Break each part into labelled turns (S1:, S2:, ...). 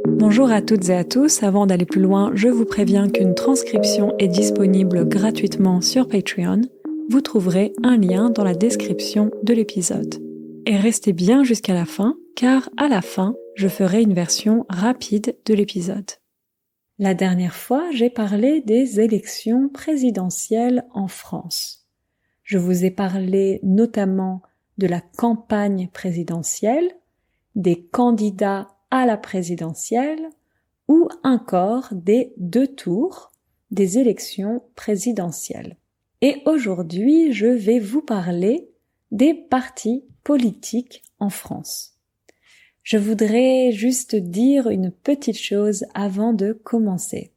S1: Bonjour à toutes et à tous, avant d'aller plus loin, je vous préviens qu'une transcription est disponible gratuitement sur Patreon. Vous trouverez un lien dans la description de l'épisode. Et restez bien jusqu'à la fin, car à la fin, je ferai une version rapide de l'épisode. La dernière fois, j'ai parlé des élections présidentielles en France. Je vous ai parlé notamment de la campagne présidentielle, des candidats à la présidentielle ou encore des 2 tours des élections présidentielles. Et aujourd'hui, je vais vous parler des partis politiques en France. Je voudrais juste dire une petite chose avant de commencer.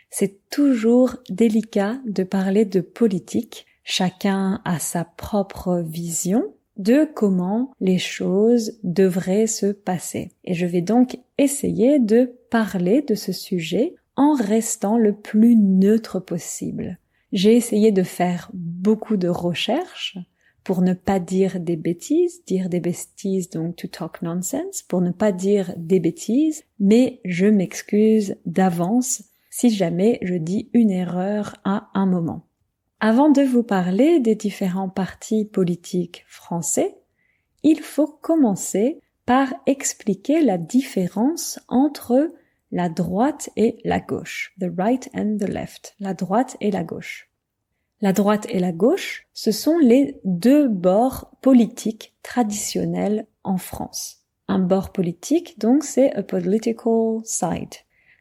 S1: C'est toujours délicat de parler de politique. Chacun a sa propre vision de comment les choses devraient se passer. Et je vais donc essayer de parler de ce sujet en restant le plus neutre possible. J'ai essayé de faire beaucoup de recherches pour ne pas dire des bêtises, donc to talk nonsense, pour ne pas dire des bêtises, mais je m'excuse d'avance si jamais je dis une erreur à un moment. Avant de vous parler des différents partis politiques français, il faut commencer par expliquer la différence entre la droite et la gauche, the right and the left, la droite et la gauche. La droite et la gauche, ce sont les 2 bords politiques traditionnels en France. Un bord politique, donc, c'est a political side.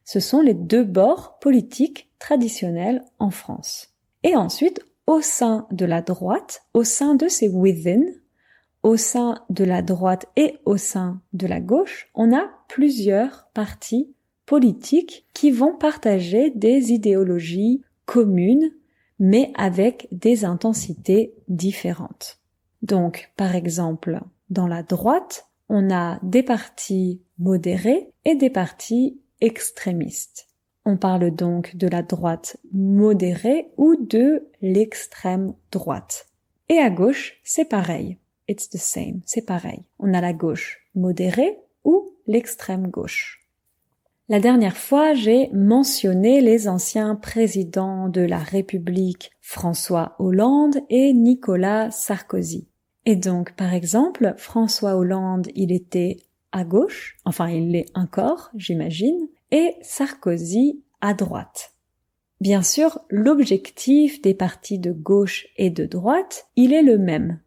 S1: Ce sont les 2 bords politiques traditionnels en France. Et ensuite, au sein de la droite, au sein de ces within, au sein de la droite et au sein de la gauche, on a plusieurs partis politiques qui vont partager des idéologies communes, mais avec des intensités différentes. Donc, par exemple, dans la droite, on a des partis modérés et des partis extrémistes. On parle donc de la droite modérée ou de l'extrême droite. Et à gauche, c'est pareil. It's the same, c'est pareil. On a la gauche modérée ou l'extrême gauche. La dernière fois, j'ai mentionné les anciens présidents de la République, François Hollande et Nicolas Sarkozy. Et donc, par exemple, François Hollande, il était à gauche, enfin il l'est encore, j'imagine, et Sarkozy à droite. Bien sûr, l'objectif des partis de gauche et de droite, il est le même.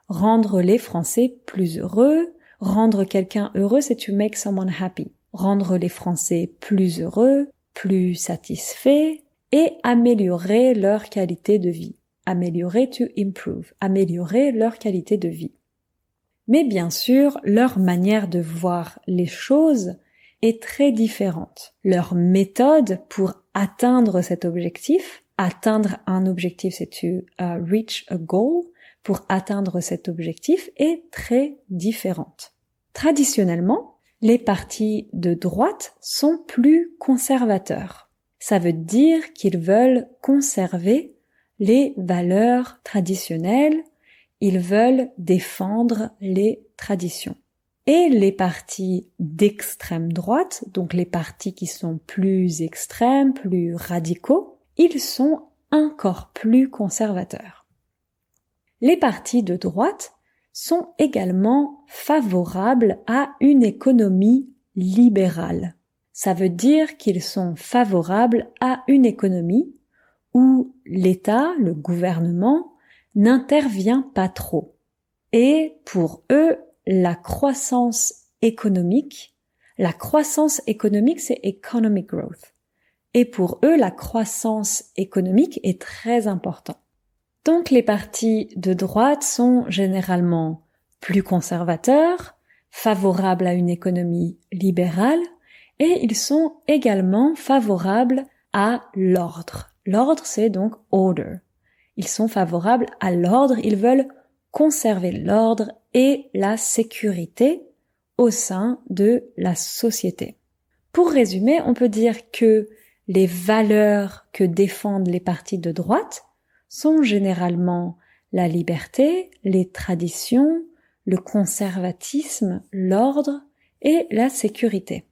S1: Rendre les Français plus heureux, rendre quelqu'un heureux, c'est to make someone happy. Rendre les Français plus heureux, plus satisfaits et améliorer leur qualité de vie. Améliorer to improve, améliorer leur qualité de vie. Mais bien sûr, leur manière de voir les choses est très différente. Leur méthode pour atteindre cet objectif, atteindre un objectif, c'est to reach a goal, pour atteindre cet objectif est très différente. Traditionnellement, les partis de droite sont plus conservateurs. Ça veut dire qu'ils veulent conserver les valeurs traditionnelles, ils veulent défendre les traditions. Et les partis d'extrême droite, donc les partis qui sont plus extrêmes, plus radicaux, ils sont encore plus conservateurs. Les partis de droite sont également favorables à une économie libérale. Ça veut dire qu'ils sont favorables à une économie où l'État, le gouvernement, n'intervient pas trop. Et pour eux, la croissance économique, c'est economic growth. Et pour eux, la croissance économique est très importante. Donc les partis de droite sont généralement plus conservateurs, favorables à une économie libérale, et ils sont également favorables à l'ordre. L'ordre, c'est donc order. Ils sont favorables à l'ordre, ils veulent conserver l'ordre et la sécurité au sein de la société. Pour résumer, on peut dire que les valeurs que défendent les partis de droite sont généralement la liberté, les traditions, le conservatisme, l'ordre et la sécurité.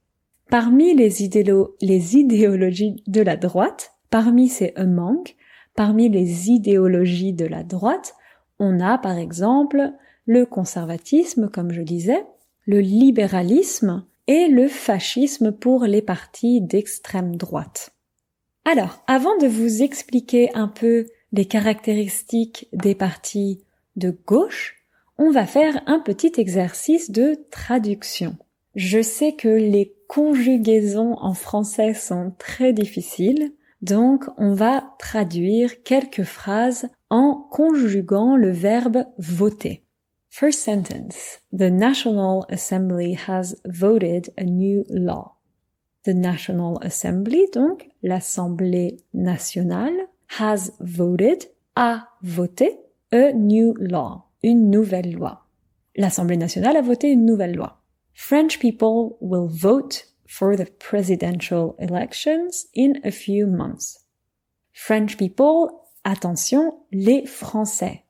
S1: Parmi les idéologies de la droite, parmi c'est among, parmi les idéologies de la droite, on a par exemple le conservatisme, comme je disais, le libéralisme et le fascisme pour les partis d'extrême droite. Alors, avant de vous expliquer un peu les caractéristiques des partis de gauche, on va faire un petit exercice de traduction. Je sais que les conjugaisons en français sont très difficiles, donc on va traduire quelques phrases en conjuguant le verbe voter. First sentence. The National Assembly has voted a new law. The National Assembly, donc l'Assemblée nationale, has voted, a voté, a new law, une nouvelle loi. L'Assemblée nationale a voté une nouvelle loi. French people will vote for the presidential elections in a few months. French people, attention, les Français.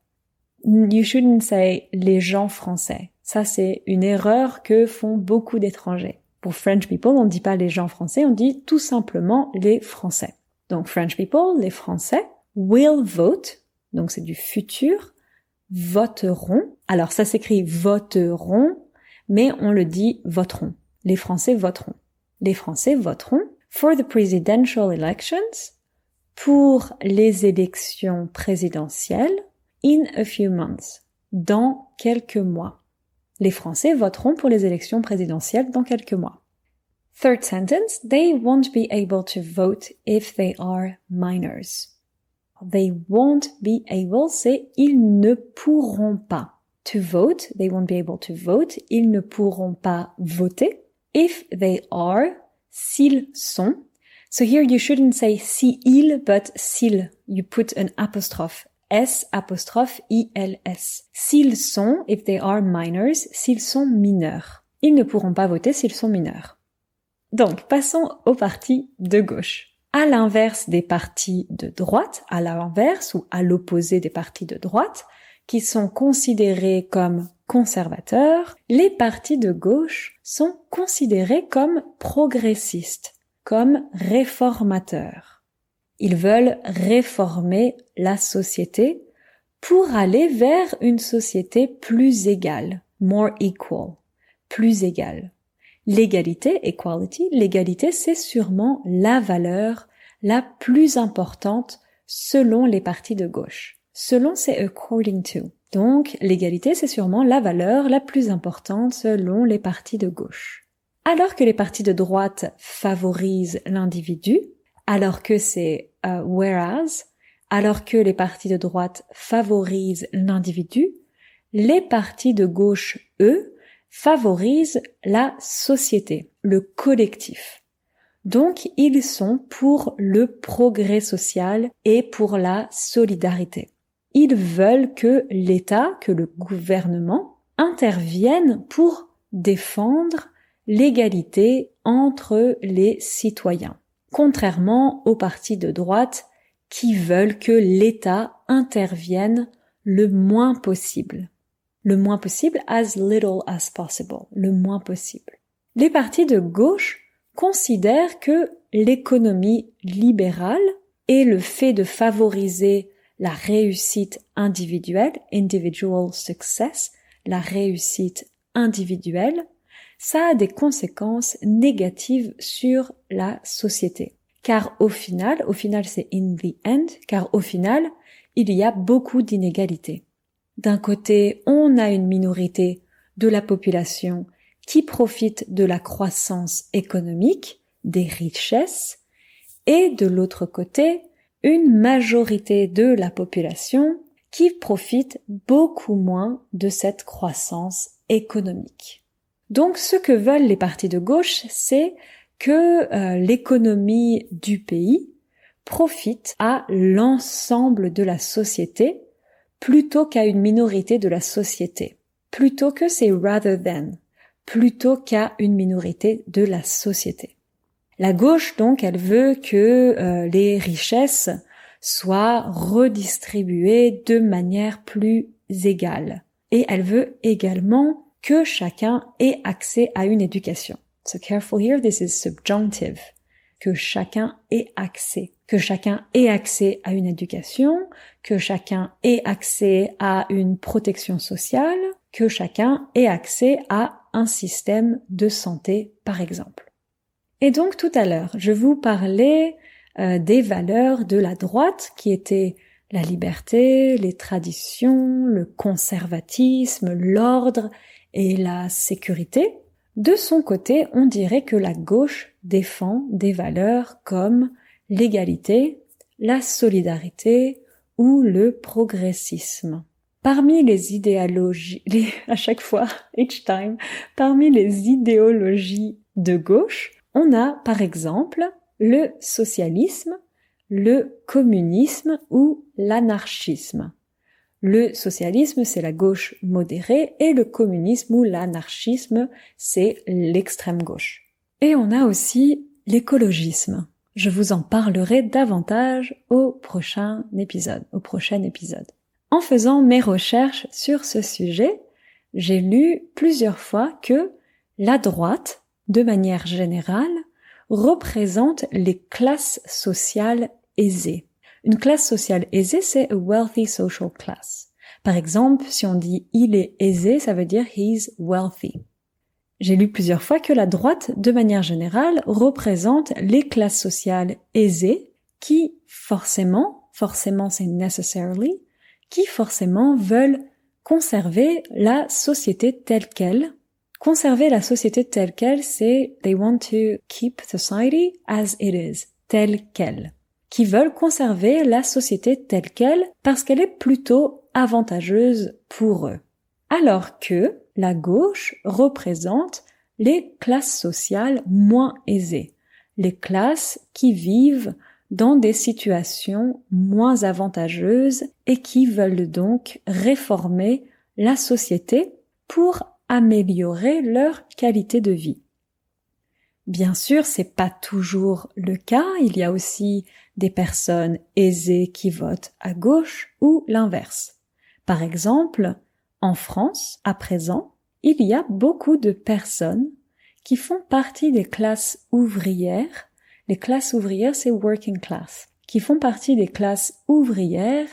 S1: You shouldn't say les gens français. Ça, c'est une erreur que font beaucoup d'étrangers. Pour French people, on ne dit pas les gens français, on dit tout simplement les Français. Donc French people, les Français, will vote, donc c'est du futur, voteront. Alors ça s'écrit voteront, mais on le dit voteront. Les Français voteront. Les Français voteront for the presidential elections, pour les élections présidentielles, in a few months, dans quelques mois. Les Français voteront pour les élections présidentielles dans quelques mois. Third sentence, they won't be able to vote if they are minors. They won't be able, c'est ils ne pourront pas. To vote, they won't be able to vote, ils ne pourront pas voter. If they are, s'ils sont. So here you shouldn't say si ils, but s'ils. You put an apostrophe. S'-ILS. S'ils sont, if they are minors, s'ils sont mineurs. Ils ne pourront pas voter s'ils sont mineurs. Donc, passons aux partis de gauche. À l'inverse des partis de droite, à l'inverse ou à l'opposé des partis de droite, qui sont considérés comme conservateurs, les partis de gauche sont considérés comme progressistes, comme réformateurs. Ils veulent réformer la société pour aller vers une société plus égale, more equal, plus égale. L'égalité, equality, l'égalité, c'est sûrement la valeur la plus importante selon les partis de gauche. Selon, c'est according to. Donc, l'égalité, c'est sûrement la valeur la plus importante selon les partis de gauche. Alors que les partis de droite favorisent l'individu, alors que c'est whereas, alors que les partis de droite favorisent l'individu, les partis de gauche, eux, favorisent la société, le collectif. Donc, ils sont pour le progrès social et pour la solidarité. Ils veulent que l'État, que le gouvernement intervienne pour défendre l'égalité entre les citoyens. Contrairement aux partis de droite qui veulent que l'État intervienne le moins possible. Le moins possible, as little as possible, le moins possible. Les partis de gauche considèrent que l'économie libérale et le fait de favoriser la réussite individuelle, individual success, la réussite individuelle, ça a des conséquences négatives sur la société. Car au final c'est in the end, car au final, il y a beaucoup d'inégalités. D'un côté, on a une minorité de la population qui profite de la croissance économique, des richesses, et de l'autre côté, une majorité de la population qui profite beaucoup moins de cette croissance économique. Donc, ce que veulent les partis de gauche, c'est que l'économie du pays profite à l'ensemble de la société plutôt qu'à une minorité de la société. Plutôt que c'est rather than, plutôt qu'à une minorité de la société. La gauche, donc, elle veut que les richesses soient redistribuées de manière plus égale. Et elle veut également que chacun ait accès à une éducation. So careful here, this is subjunctive. Que chacun ait accès. Que chacun ait accès à une éducation, que chacun ait accès à une protection sociale, que chacun ait accès à un système de santé, par exemple. Et donc tout à l'heure, je vous parlais des valeurs de la droite qui étaient la liberté, les traditions, le conservatisme, l'ordre et la sécurité. De son côté, on dirait que la gauche défend des valeurs comme l'égalité, la solidarité ou le progressisme. Parmi les idéologies, à chaque fois, each time, parmi les idéologies de gauche, on a par exemple le socialisme, le communisme ou l'anarchisme. Le socialisme, c'est la gauche modérée et le communisme ou l'anarchisme, c'est l'extrême gauche. Et on a aussi l'écologisme. Je vous en parlerai davantage au prochain épisode. En faisant mes recherches sur ce sujet, j'ai lu plusieurs fois que la droite, de manière générale, représente les classes sociales aisées. Une classe sociale aisée, c'est a wealthy social class. Par exemple, si on dit « il est aisé », ça veut dire « he's wealthy ». J'ai lu plusieurs fois que la droite, de manière générale, représente les classes sociales aisées qui, forcément c'est necessarily, qui forcément veulent conserver la société telle qu'elle. Conserver la société telle qu'elle, c'est « they want to keep society as it is », telle qu'elle. Qui veulent conserver la société telle qu'elle parce qu'elle est plutôt avantageuse pour eux. Alors que la gauche représente les classes sociales moins aisées, les classes qui vivent dans des situations moins avantageuses et qui veulent donc réformer la société pour améliorer leur qualité de vie. Bien sûr, c'est pas toujours le cas, il y a aussi des personnes aisées qui votent à gauche ou l'inverse. Par exemple, en France, à présent, il y a beaucoup de personnes qui font partie des classes ouvrières. Les classes ouvrières, c'est working class, qui font partie des classes ouvrières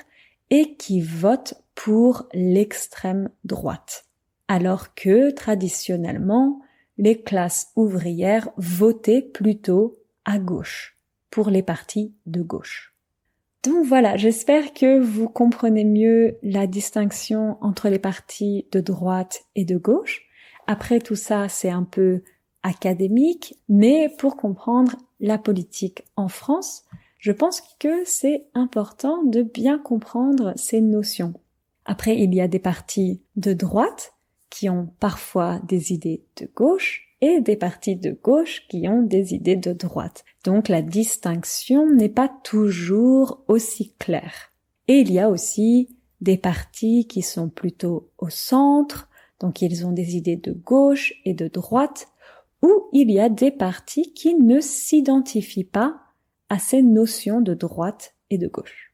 S1: et qui votent pour l'extrême droite. Alors que, traditionnellement, les classes ouvrières votaient plutôt à gauche, pour les partis de gauche. Donc voilà, j'espère que vous comprenez mieux la distinction entre les partis de droite et de gauche. Après tout ça, c'est un peu académique, mais pour comprendre la politique en France, je pense que c'est important de bien comprendre ces notions. Après, il y a des partis de droite qui ont parfois des idées de gauche et des partis de gauche qui ont des idées de droite. Donc la distinction n'est pas toujours aussi claire. Et il y a aussi des partis qui sont plutôt au centre, donc ils ont des idées de gauche et de droite, ou il y a des partis qui ne s'identifient pas à ces notions de droite et de gauche.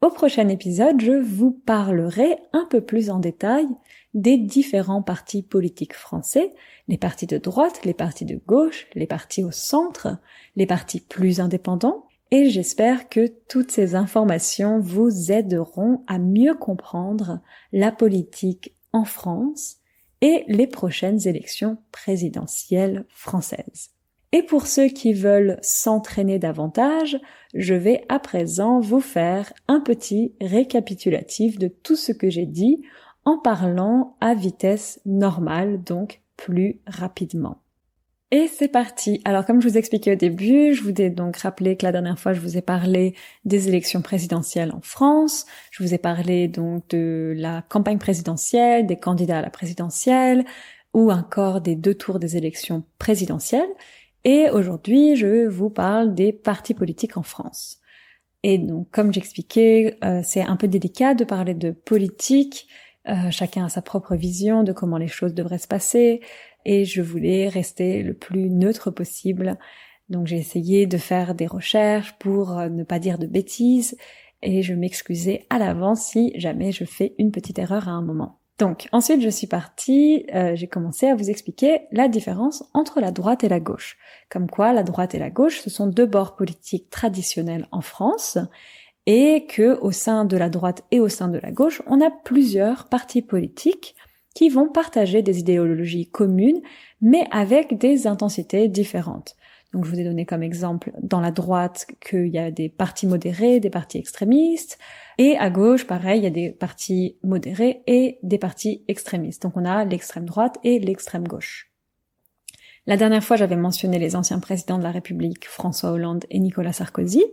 S1: Au prochain épisode, je vous parlerai un peu plus en détail des différents partis politiques français, les partis de droite, les partis de gauche, les partis au centre, les partis plus indépendants, et j'espère que toutes ces informations vous aideront à mieux comprendre la politique en France et les prochaines élections présidentielles françaises. Et pour ceux qui veulent s'entraîner davantage, je vais à présent vous faire un petit récapitulatif de tout ce que j'ai dit en parlant à vitesse normale, donc plus rapidement. Et c'est parti. Alors comme je vous expliquais au début, je vous ai donc rappelé que la dernière fois je vous ai parlé des élections présidentielles en France, je vous ai parlé donc de la campagne présidentielle, des candidats à la présidentielle, ou encore des 2 tours des élections présidentielles. Et aujourd'hui, je vous parle des partis politiques en France. Et donc, comme j'expliquais, c'est un peu délicat de parler de politique. Chacun a sa propre vision de comment les choses devraient se passer. Et je voulais rester le plus neutre possible. Donc, j'ai essayé de faire des recherches pour ne pas dire de bêtises. Et je m'excusais à l'avance si jamais je fais une petite erreur à un moment. Donc, ensuite, j'ai commencé à vous expliquer la différence entre la droite et la gauche. Comme quoi, la droite et la gauche, ce sont deux bords politiques traditionnels en France, et que au sein de la droite et au sein de la gauche, on a plusieurs partis politiques qui vont partager des idéologies communes, mais avec des intensités différentes. Donc je vous ai donné comme exemple dans la droite qu'il y a des partis modérés, des partis extrémistes, et à gauche, pareil, il y a des partis modérés et des partis extrémistes. Donc on a l'extrême droite et l'extrême gauche. La dernière fois, j'avais mentionné les anciens présidents de la République, François Hollande et Nicolas Sarkozy.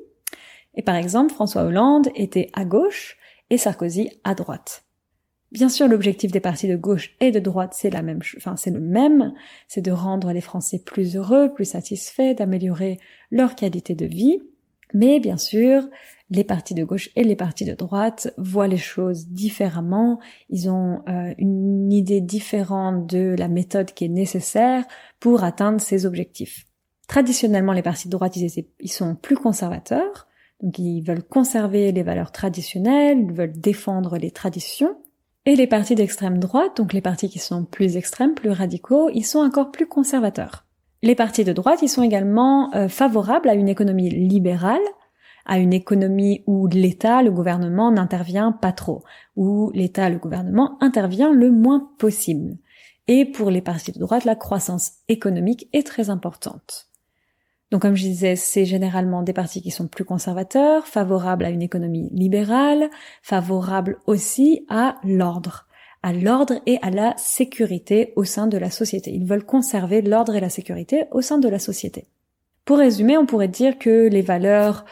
S1: Et par exemple, François Hollande était à gauche et Sarkozy à droite. Bien sûr, l'objectif des partis de gauche et de droite, c'est le même, c'est de rendre les Français plus heureux, plus satisfaits, d'améliorer leur qualité de vie. Mais bien sûr, les partis de gauche et les partis de droite voient les choses différemment. Ils ont une idée différente de la méthode qui est nécessaire pour atteindre ces objectifs. Traditionnellement, les partis de droite, ils sont plus conservateurs. Donc, ils veulent conserver les valeurs traditionnelles, ils veulent défendre les traditions. Et les partis d'extrême droite, donc les partis qui sont plus extrêmes, plus radicaux, ils sont encore plus conservateurs. Les partis de droite, ils sont également favorables à une économie libérale, à une économie où l'État, le gouvernement n'intervient pas trop, où l'État, le gouvernement intervient le moins possible. Et pour les partis de droite, la croissance économique est très importante. Donc comme je disais, c'est généralement des partis qui sont plus conservateurs, favorables à une économie libérale, favorables aussi à l'ordre et à la sécurité au sein de la société. Ils veulent conserver l'ordre et la sécurité au sein de la société. Pour résumer, on pourrait dire que les valeurs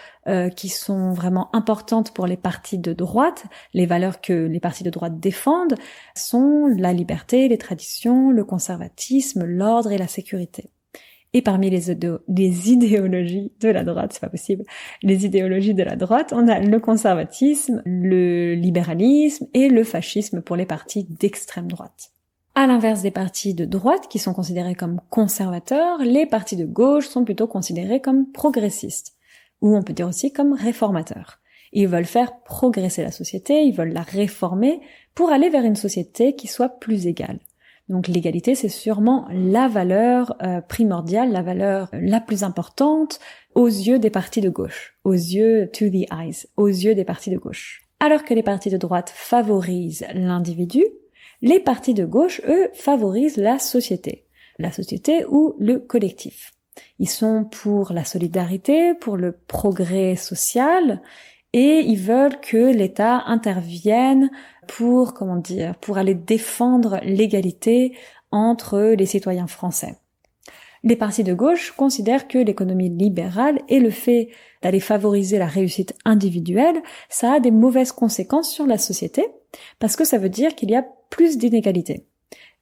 S1: qui sont vraiment importantes pour les partis de droite, les valeurs que les partis de droite défendent, sont la liberté, les traditions, le conservatisme, l'ordre et la sécurité. Et parmi les idéologies de la droite, c'est pas possible, les idéologies de la droite, on a le conservatisme, le libéralisme et le fascisme pour les partis d'extrême droite. À l'inverse des partis de droite qui sont considérés comme conservateurs, les partis de gauche sont plutôt considérés comme progressistes, ou on peut dire aussi comme réformateurs. Ils veulent faire progresser la société, ils veulent la réformer pour aller vers une société qui soit plus égale. Donc l'égalité, c'est sûrement la valeur primordiale, la valeur la plus importante aux yeux des partis de gauche, aux yeux des partis de gauche. Alors que les partis de droite favorisent l'individu, les partis de gauche, eux, favorisent la société ou le collectif. Ils sont pour la solidarité, pour le progrès social, et ils veulent que l'État intervienne pour aller défendre l'égalité entre les citoyens français. Les partis de gauche considèrent que l'économie libérale et le fait d'aller favoriser la réussite individuelle, ça a des mauvaises conséquences sur la société, parce que ça veut dire qu'il y a plus d'inégalités.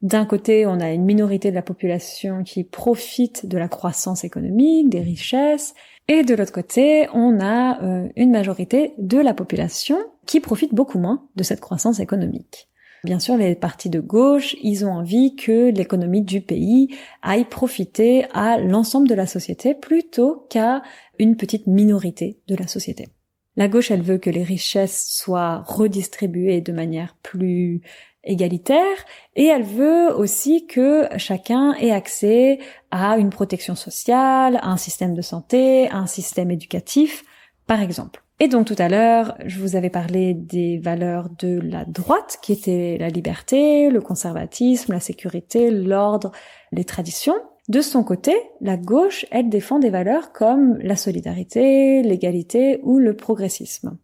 S1: D'un côté, on a une minorité de la population qui profite de la croissance économique, des richesses, et de l'autre côté, on a une majorité de la population qui profite beaucoup moins de cette croissance économique. Bien sûr, les partis de gauche, ils ont envie que l'économie du pays aille profiter à l'ensemble de la société plutôt qu'à une petite minorité de la société. La gauche, elle veut que les richesses soient redistribuées de manière plus égalitaire, et elle veut aussi que chacun ait accès à une protection sociale, à un système de santé, à un système éducatif, par exemple. Et donc tout à l'heure, je vous avais parlé des valeurs de la droite, qui étaient la liberté, le conservatisme, la sécurité, l'ordre, les traditions. De son côté, la gauche, elle défend des valeurs comme la solidarité, l'égalité ou le progressisme.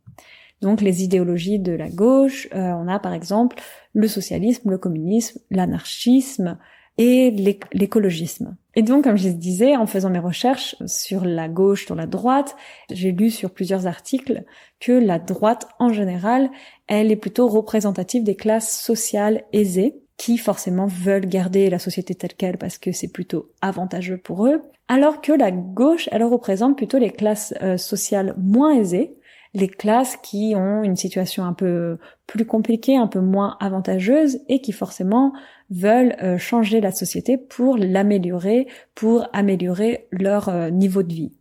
S1: Donc les idéologies de la gauche, on a par exemple le socialisme, le communisme, l'anarchisme et l'écologisme. Et donc, comme je disais, en faisant mes recherches sur la gauche, sur la droite, j'ai lu sur plusieurs articles que la droite, en général, elle est plutôt représentative des classes sociales aisées, qui forcément veulent garder la société telle qu'elle parce que c'est plutôt avantageux pour eux, alors que la gauche, elle représente plutôt les classes sociales moins aisées, les classes qui ont une situation un peu plus compliquée, un peu moins avantageuse et qui forcément veulent changer la société pour l'améliorer, pour améliorer leur niveau de vie.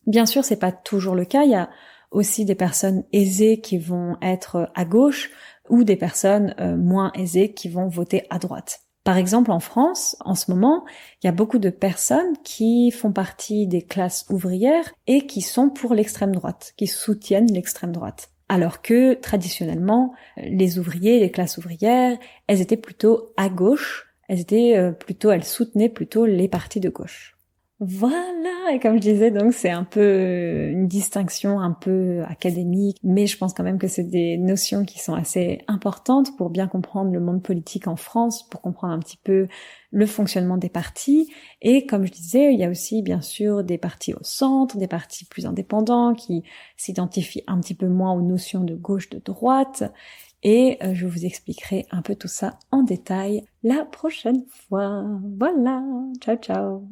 S1: Bien sûr, c'est pas toujours le cas, il y a aussi des personnes aisées qui vont être à gauche ou des personnes moins aisées qui vont voter à droite. Par exemple, en France, en ce moment, il y a beaucoup de personnes qui font partie des classes ouvrières et qui sont pour l'extrême droite, qui soutiennent l'extrême droite. Alors que, traditionnellement, les ouvriers, les classes ouvrières, elles étaient plutôt à gauche, elles soutenaient plutôt les partis de gauche. Voilà, et comme je disais, donc c'est un peu une distinction un peu académique, mais je pense quand même que c'est des notions qui sont assez importantes pour bien comprendre le monde politique en France, pour comprendre un petit peu le fonctionnement des partis. Et comme je disais, il y a aussi bien sûr des partis au centre, des partis plus indépendants qui s'identifient un petit peu moins aux notions de gauche, de droite. Et je vous expliquerai un peu tout ça en détail la prochaine fois. Voilà, ciao ciao.